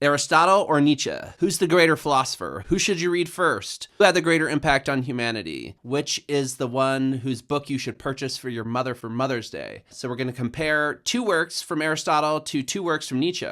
Aristotle or Nietzsche? Who's the greater philosopher? Who should you read first? Who had the greater impact on humanity? Which is the one whose book you should purchase for your mother for Mother's Day? So we're going to compare 2 works from Aristotle to 2 works from Nietzsche.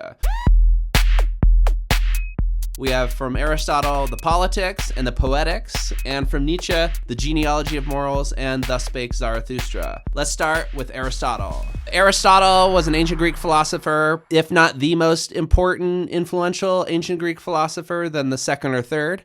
We have from Aristotle, the Poetics and the Poetics, and from Nietzsche, the Genealogy of Morals and Thus Spake Zarathustra. Let's start with Aristotle. Aristotle was an ancient Greek philosopher, if not the most important, influential ancient Greek philosopher, then the second or third.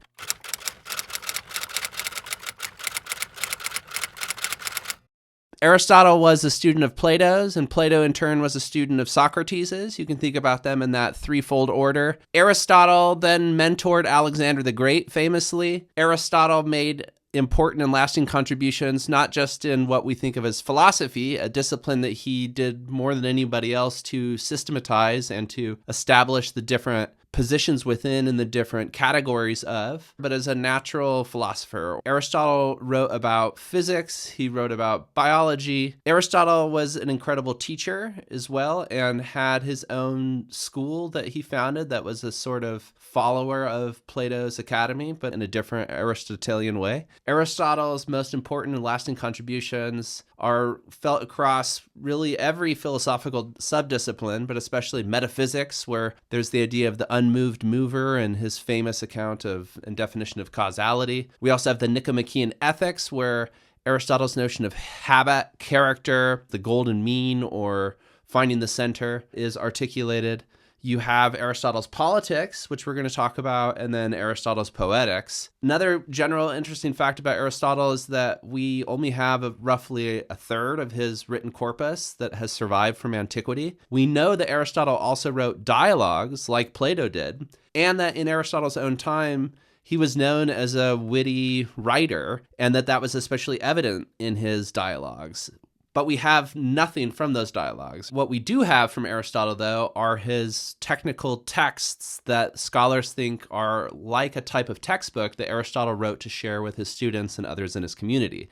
Aristotle was a student of Plato's, and Plato in turn was a student of Socrates's. You can think about them in that threefold order. Aristotle then mentored Alexander the Great, famously. Aristotle made important and lasting contributions, not just in what we think of as philosophy, a discipline that he did more than anybody else to systematize and to establish the different positions within and the different categories of, but as a natural philosopher. Aristotle wrote about physics, he wrote about biology. Aristotle was an incredible teacher as well and had his own school that he founded that was a sort of follower of Plato's Academy, but in a different Aristotelian way. Aristotle's most important and lasting contributions are felt across really every philosophical subdiscipline, but especially metaphysics, where there's the idea of the unmoved mover and his famous account of and definition of causality. We also have the Nicomachean Ethics, where Aristotle's notion of habit, character, the golden mean, or finding the center is articulated. You have Aristotle's Politics, which we're going to talk about, and then Aristotle's Poetics. Another general interesting fact about Aristotle is that we only have roughly a third of his written corpus that has survived from antiquity. We know that Aristotle also wrote dialogues like Plato did, and that in Aristotle's own time, he was known as a witty writer, and that was especially evident in his dialogues. But we have nothing from those dialogues. What we do have from Aristotle, though, are his technical texts that scholars think are like a type of textbook that Aristotle wrote to share with his students and others in his community.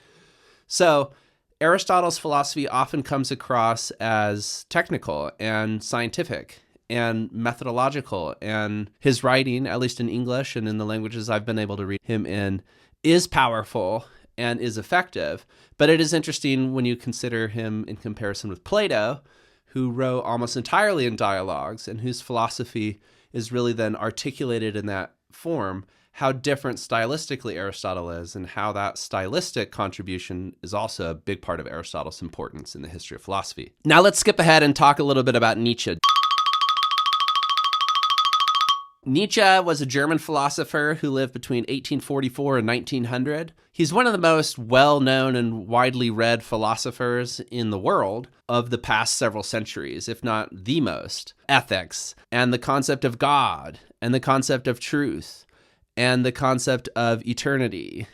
So Aristotle's philosophy often comes across as technical and scientific and methodological, and his writing, at least in English and in the languages I've been able to read him in, is powerful and is effective. But it is interesting when you consider him in comparison with Plato, who wrote almost entirely in dialogues and whose philosophy is really then articulated in that form, how different stylistically Aristotle is, and how that stylistic contribution is also a big part of Aristotle's importance in the history of philosophy. Now let's skip ahead and talk a little bit about Nietzsche. Nietzsche was a German philosopher who lived between 1844 and 1900. He's one of the most well-known and widely read philosophers in the world of the past several centuries, if not the most. Ethics, and the concept of God, and the concept of truth, and the concept of eternity.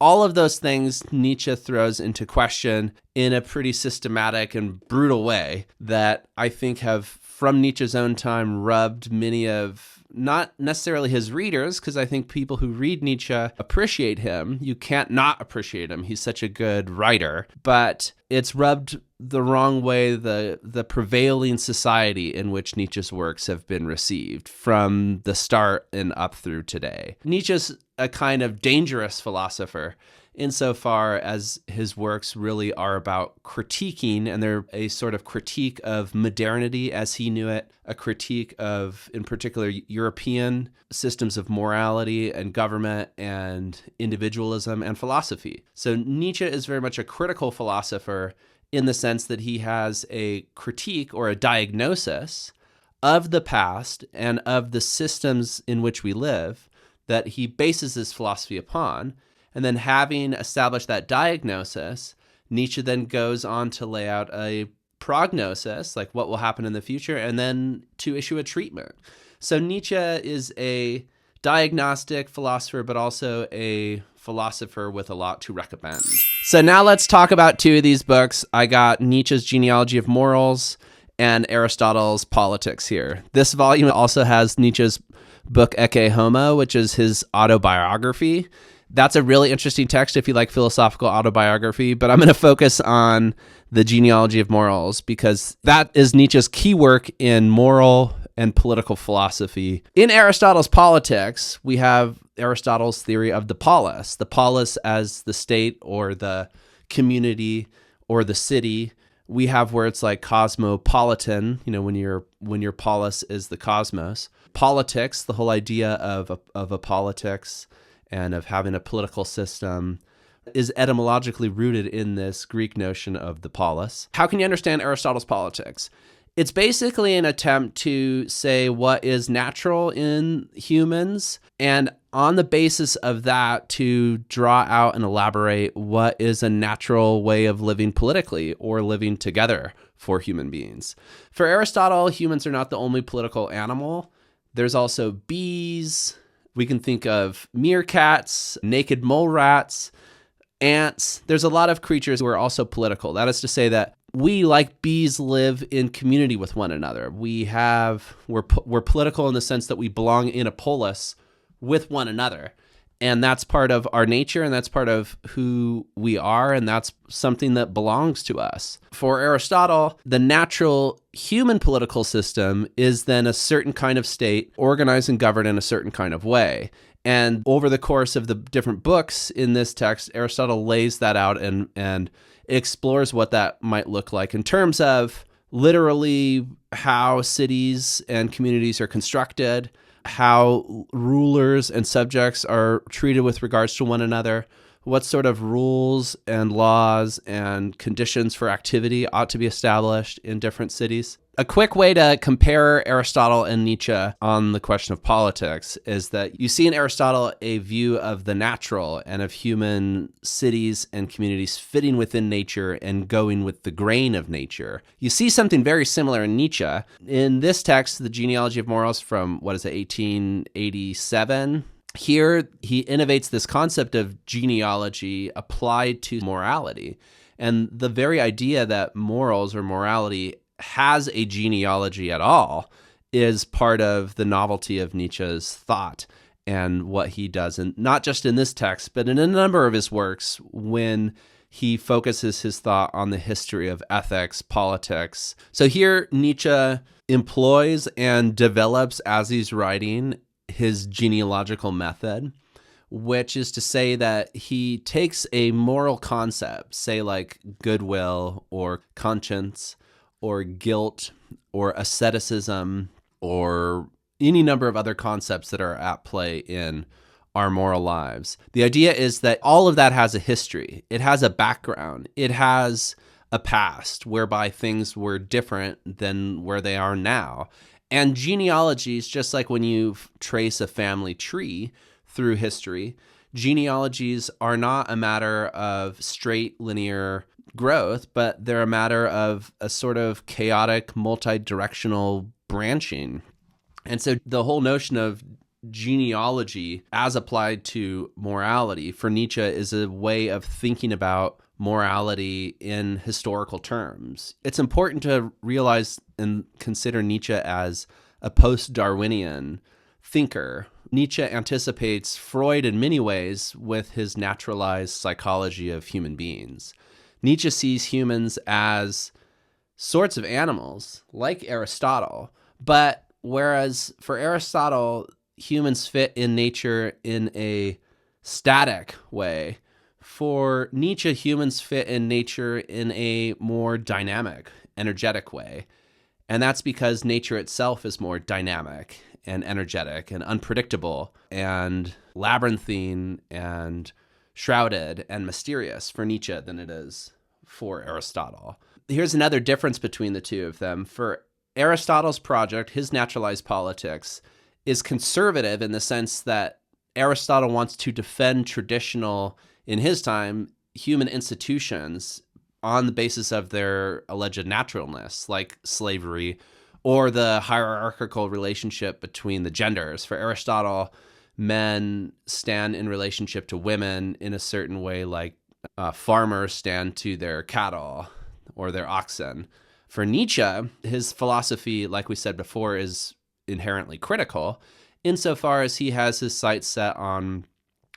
All of those things Nietzsche throws into question in a pretty systematic and brutal way that I think have, from Nietzsche's own time, rubbed many of, not necessarily his readers, because I think people who read Nietzsche appreciate him. You can't not appreciate him. He's such a good writer. But it's rubbed the wrong way the prevailing society in which Nietzsche's works have been received from the start and up through today. Nietzsche's a kind of dangerous philosopher insofar as his works really are about critiquing, and they're a sort of critique of modernity as he knew it, a critique of, in particular, European systems of morality and government and individualism and philosophy. So Nietzsche is very much a critical philosopher in the sense that he has a critique or a diagnosis of the past and of the systems in which we live that he bases his philosophy upon. And then having established that diagnosis, Nietzsche then goes on to lay out a prognosis, like what will happen in the future, and then to issue a treatment. So Nietzsche is a diagnostic philosopher, but also a philosopher with a lot to recommend. So now let's talk about 2 of these books. I got Nietzsche's Genealogy of Morals and Aristotle's Politics here. This volume also has Nietzsche's book Ecce Homo, which is his autobiography. That's a really interesting text if you like philosophical autobiography, but I'm going to focus on the Genealogy of Morals because that is Nietzsche's key work in moral and political philosophy. In Aristotle's Politics, we have Aristotle's theory of the polis as the state or the community or the city. We have where it's like cosmopolitan, when your polis is the cosmos. Politics, the whole idea of a politics and of having a political system, is etymologically rooted in this Greek notion of the polis. How can you understand Aristotle's Politics? It's basically an attempt to say what is natural in humans, and on the basis of that, to draw out and elaborate what is a natural way of living politically or living together for human beings. For Aristotle, humans are not the only political animal. There's also bees. We can think of meerkats, naked mole rats, ants. There's a lot of creatures who are also political. That is to say that we, like bees, live in community with one another. We're political in the sense that we belong in a polis with one another. And that's part of our nature, and that's part of who we are, and that's something that belongs to us. For Aristotle, the natural human political system is then a certain kind of state organized and governed in a certain kind of way. And over the course of the different books in this text, Aristotle lays that out and explores what that might look like in terms of literally how cities and communities are constructed, how rulers and subjects are treated with regards to one another, what sort of rules and laws and conditions for activity ought to be established in different cities. A quick way to compare Aristotle and Nietzsche on the question of politics is that you see in Aristotle a view of the natural and of human cities and communities fitting within nature and going with the grain of nature. You see something very similar in Nietzsche. In this text, The Genealogy of Morals from, 1887, here he innovates this concept of genealogy applied to morality. And the very idea that morals or morality has a genealogy at all is part of the novelty of Nietzsche's thought and what he does, and not just in this text, but in a number of his works when he focuses his thought on the history of ethics, politics. So here Nietzsche employs and develops, as he's writing, his genealogical method, which is to say that he takes a moral concept, say like goodwill or conscience or guilt or asceticism or any number of other concepts that are at play in our moral lives. The idea is that all of that has a history. It has a background. It has a past whereby things were different than where they are now. And genealogies, just like when you trace a family tree through history, genealogies are not a matter of straight linear growth, but they're a matter of a sort of chaotic, multi-directional branching. And so the whole notion of genealogy as applied to morality for Nietzsche is a way of thinking about morality in historical terms. It's important to realize and consider Nietzsche as a post-Darwinian thinker. Nietzsche anticipates Freud in many ways with his naturalized psychology of human beings. Nietzsche sees humans as sorts of animals, like Aristotle, but whereas for Aristotle, humans fit in nature in a static way, for Nietzsche, humans fit in nature in a more dynamic, energetic way. And that's because nature itself is more dynamic and energetic and unpredictable and labyrinthine and shrouded and mysterious for Nietzsche than it is for Aristotle. Here's another difference between the two of them. For Aristotle's project, his naturalized politics is conservative in the sense that Aristotle wants to defend traditional, in his time, human institutions on the basis of their alleged naturalness, like slavery or the hierarchical relationship between the genders. For Aristotle, men stand in relationship to women in a certain way, like farmers stand to their cattle or their oxen. For Nietzsche, his philosophy, like we said before, is inherently critical insofar as he has his sights set on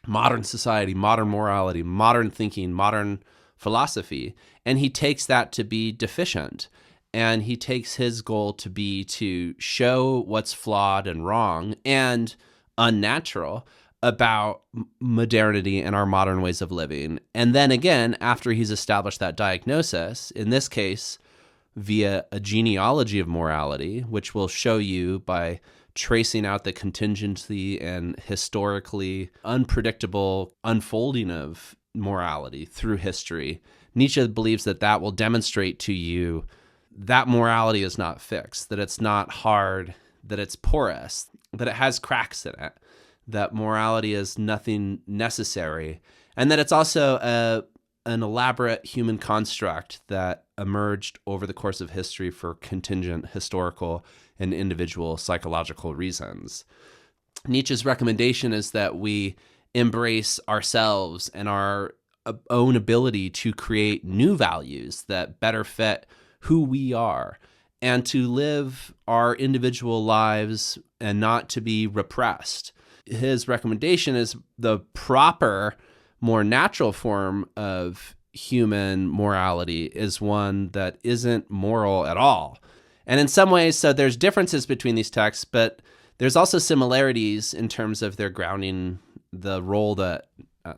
modern society, modern morality, modern thinking, modern philosophy, and he takes that to be deficient. And he takes his goal to be to show what's flawed and wrong and unnatural about modernity and our modern ways of living. And then again, after he's established that diagnosis, in this case, via a genealogy of morality, which will show you by tracing out the contingency and historically unpredictable unfolding of morality through history, Nietzsche believes that that will demonstrate to you that morality is not fixed, that it's not hard, that it's porous, that it has cracks in it, that morality is nothing necessary, and that it's also an elaborate human construct that emerged over the course of history for contingent historical and individual psychological reasons. Nietzsche's recommendation is that we embrace ourselves and our own ability to create new values that better fit who we are, and to live our individual lives and not to be repressed. His recommendation is the proper, more natural form of human morality is one that isn't moral at all. And in some ways, so there's differences between these texts, but there's also similarities in terms of their grounding the role that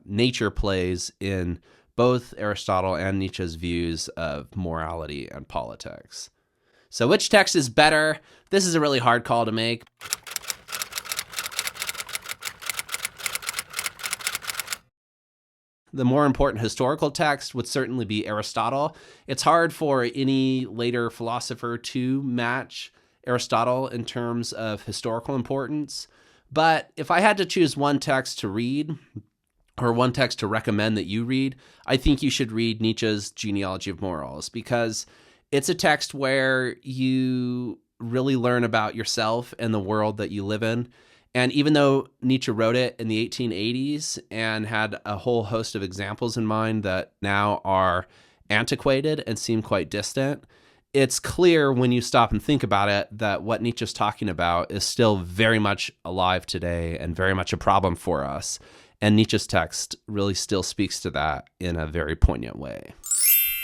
nature plays in both Aristotle and Nietzsche's views of morality and politics. So which text is better? This is a really hard call to make. The more important historical text would certainly be Aristotle. It's hard for any later philosopher to match Aristotle in terms of historical importance. But if I had to choose one text to read, or one text to recommend that you read, I think you should read Nietzsche's Genealogy of Morals, because it's a text where you really learn about yourself and the world that you live in. And even though Nietzsche wrote it in the 1880s and had a whole host of examples in mind that now are antiquated and seem quite distant, it's clear when you stop and think about it that what Nietzsche's talking about is still very much alive today and very much a problem for us. And Nietzsche's text really still speaks to that in a very poignant way.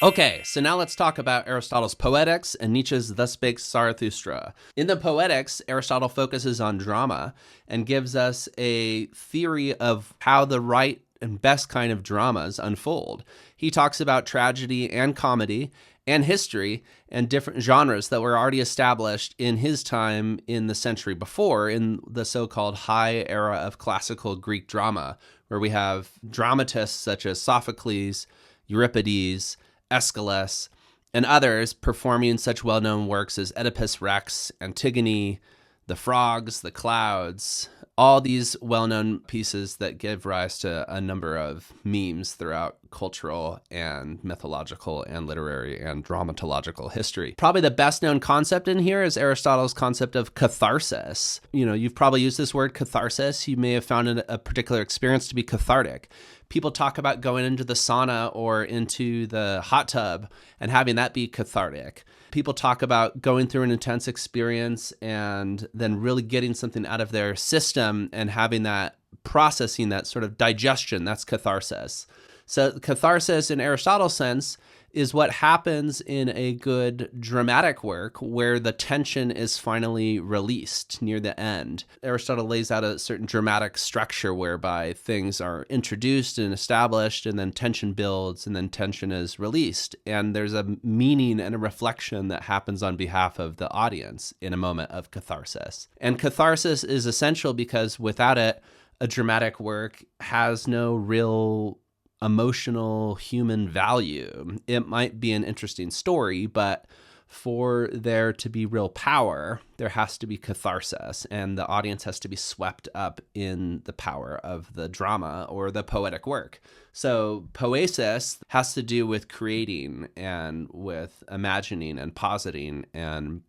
Okay, so now let's talk about Aristotle's Poetics and Nietzsche's Thus Spake Zarathustra. In the Poetics, Aristotle focuses on drama and gives us a theory of how the right and best kind of dramas unfold. He talks about tragedy and comedy and history and different genres that were already established in his time in the century before, in the so-called high era of classical Greek drama, where we have dramatists such as Sophocles, Euripides, Aeschylus, and others performing such well-known works as Oedipus Rex, Antigone, The Frogs, The Clouds, all these well-known pieces that give rise to a number of memes throughout cultural and mythological and literary and dramatological history. Probably the best known concept in here is Aristotle's concept of catharsis. You know, you've probably used this word catharsis. You may have found it a particular experience to be cathartic. People talk about going into the sauna or into the hot tub and having that be cathartic. People talk about going through an intense experience and then really getting something out of their system and having that processing, that sort of digestion. That's catharsis. So catharsis in Aristotle's sense is what happens in a good dramatic work where the tension is finally released near the end. Aristotle lays out a certain dramatic structure whereby things are introduced and established, and then tension builds, and then tension is released. And there's a meaning and a reflection that happens on behalf of the audience in a moment of catharsis. And catharsis is essential because without it, a dramatic work has no real emotional human value. It might be an interesting story, but for there to be real power, there has to be catharsis, and the audience has to be swept up in the power of the drama or the poetic work. So poesis has to do with creating and with imagining and positing and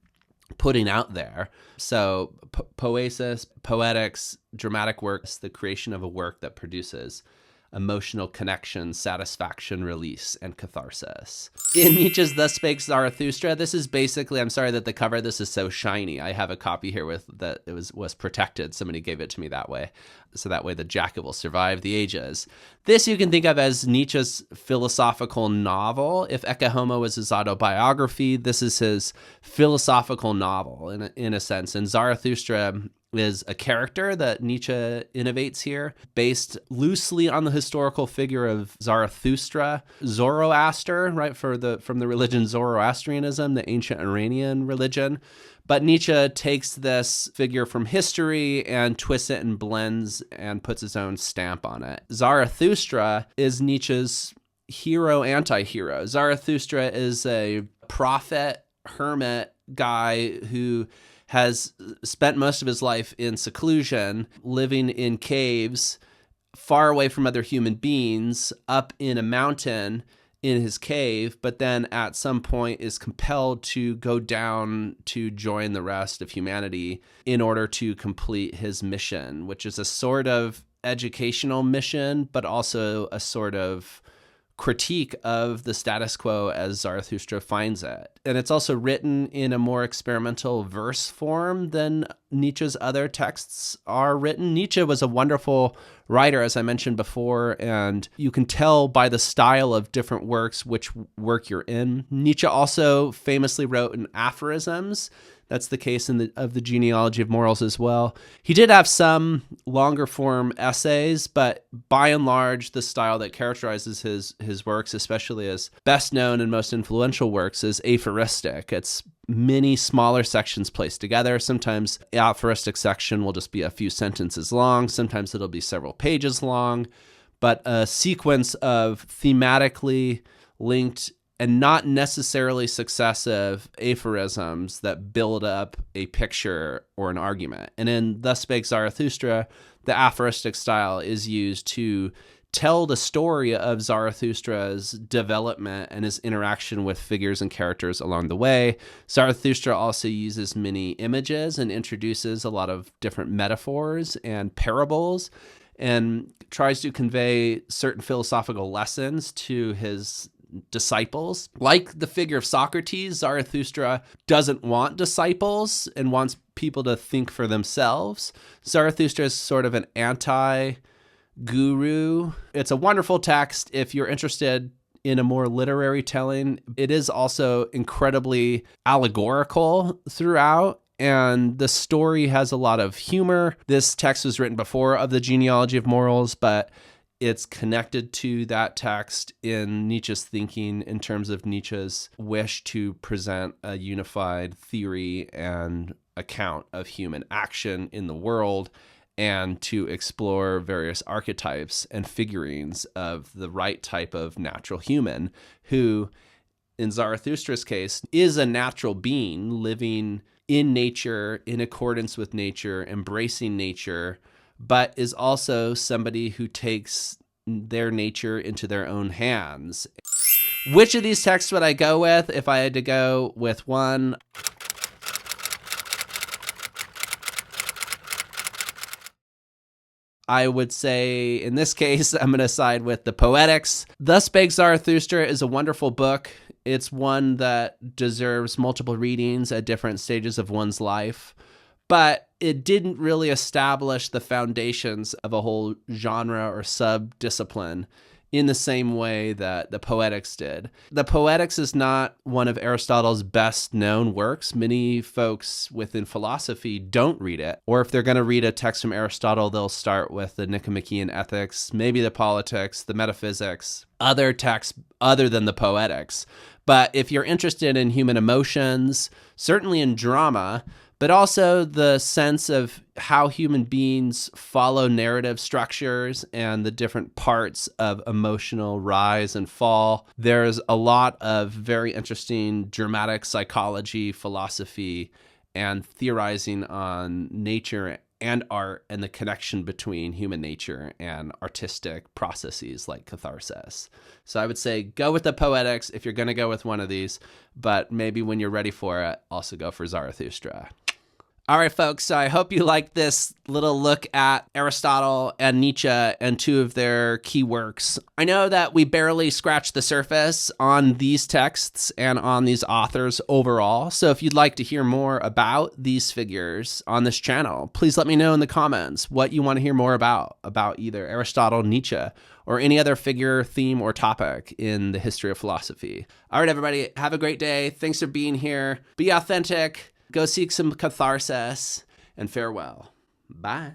putting out there. So poesis, poetics, dramatic works, the creation of a work that produces emotional connection, satisfaction, release, and catharsis. In Nietzsche's Thus Spake Zarathustra, this is basically, I'm sorry that the cover of this is so shiny. I have a copy here with that it was protected. Somebody gave it to me that way. So that way the jacket will survive the ages. This you can think of as Nietzsche's philosophical novel. If Ecce Homo was his autobiography, this is his philosophical novel in a sense. And Zarathustra is a character that Nietzsche innovates here, based loosely on the historical figure of Zarathustra, Zoroaster, right, from the religion Zoroastrianism, the ancient Iranian religion. But Nietzsche takes this figure from history and twists it and blends and puts his own stamp on it. Zarathustra is Nietzsche's hero, anti-hero. Zarathustra is a prophet, hermit guy who has spent most of his life in seclusion, living in caves, far away from other human beings, up in a mountain in his cave, but then at some point is compelled to go down to join the rest of humanity in order to complete his mission, which is a sort of educational mission, but also a sort of critique of the status quo as Zarathustra finds it. And it's also written in a more experimental verse form than Nietzsche's other texts are written. Nietzsche was a wonderful writer, as I mentioned before, and you can tell by the style of different works which work you're in. Nietzsche also famously wrote in aphorisms. That's the case of the Genealogy of Morals as well. He did have some longer form essays, but by and large, the style that characterizes his works, especially his best known and most influential works, is aphoristic. It's many smaller sections placed together. Sometimes the aphoristic section will just be a few sentences long. Sometimes it'll be several pages long, but a sequence of thematically linked and not necessarily successive aphorisms that build up a picture or an argument. And in Thus Spake Zarathustra, the aphoristic style is used to tell the story of Zarathustra's development and his interaction with figures and characters along the way. Zarathustra also uses many images and introduces a lot of different metaphors and parables, and tries to convey certain philosophical lessons to his disciples. Like the figure of Socrates, Zarathustra doesn't want disciples and wants people to think for themselves. Zarathustra is sort of an anti-guru. It's a wonderful text if you're interested in a more literary telling. It is also incredibly allegorical throughout, and the story has a lot of humor. This text was written before of the Genealogy of Morals, but it's connected to that text in Nietzsche's thinking in terms of Nietzsche's wish to present a unified theory and account of human action in the world, and to explore various archetypes and figurines of the right type of natural human who, in Zarathustra's case, is a natural being living in nature, in accordance with nature, embracing nature, but is also somebody who takes their nature into their own hands. Which of these texts would I go with if I had to go with one? I would say, in this case, I'm going to side with the Poetics. Thus Spake Zarathustra is a wonderful book. It's one that deserves multiple readings at different stages of one's life, but it didn't really establish the foundations of a whole genre or sub-discipline in the same way that the Poetics did. The Poetics is not one of Aristotle's best-known works. Many folks within philosophy don't read it, or if they're going to read a text from Aristotle, they'll start with the Nicomachean Ethics, maybe the Politics, the Metaphysics, other texts other than the Poetics. But if you're interested in human emotions, certainly in drama, but also the sense of how human beings follow narrative structures and the different parts of emotional rise and fall, there's a lot of very interesting dramatic psychology, philosophy, and theorizing on nature and art and the connection between human nature and artistic processes like catharsis. So I would say go with the Poetics if you're going to go with one of these, but maybe when you're ready for it, also go for Zarathustra. All right, folks, so I hope you liked this little look at Aristotle and Nietzsche and two of their key works. I know that we barely scratched the surface on these texts and on these authors overall, so if you'd like to hear more about these figures on this channel, please let me know in the comments what you want to hear more about either Aristotle, Nietzsche, or any other figure, theme, or topic in the history of philosophy. All right, everybody, have a great day. Thanks for being here. Be authentic. Go seek some catharsis, and farewell. Bye.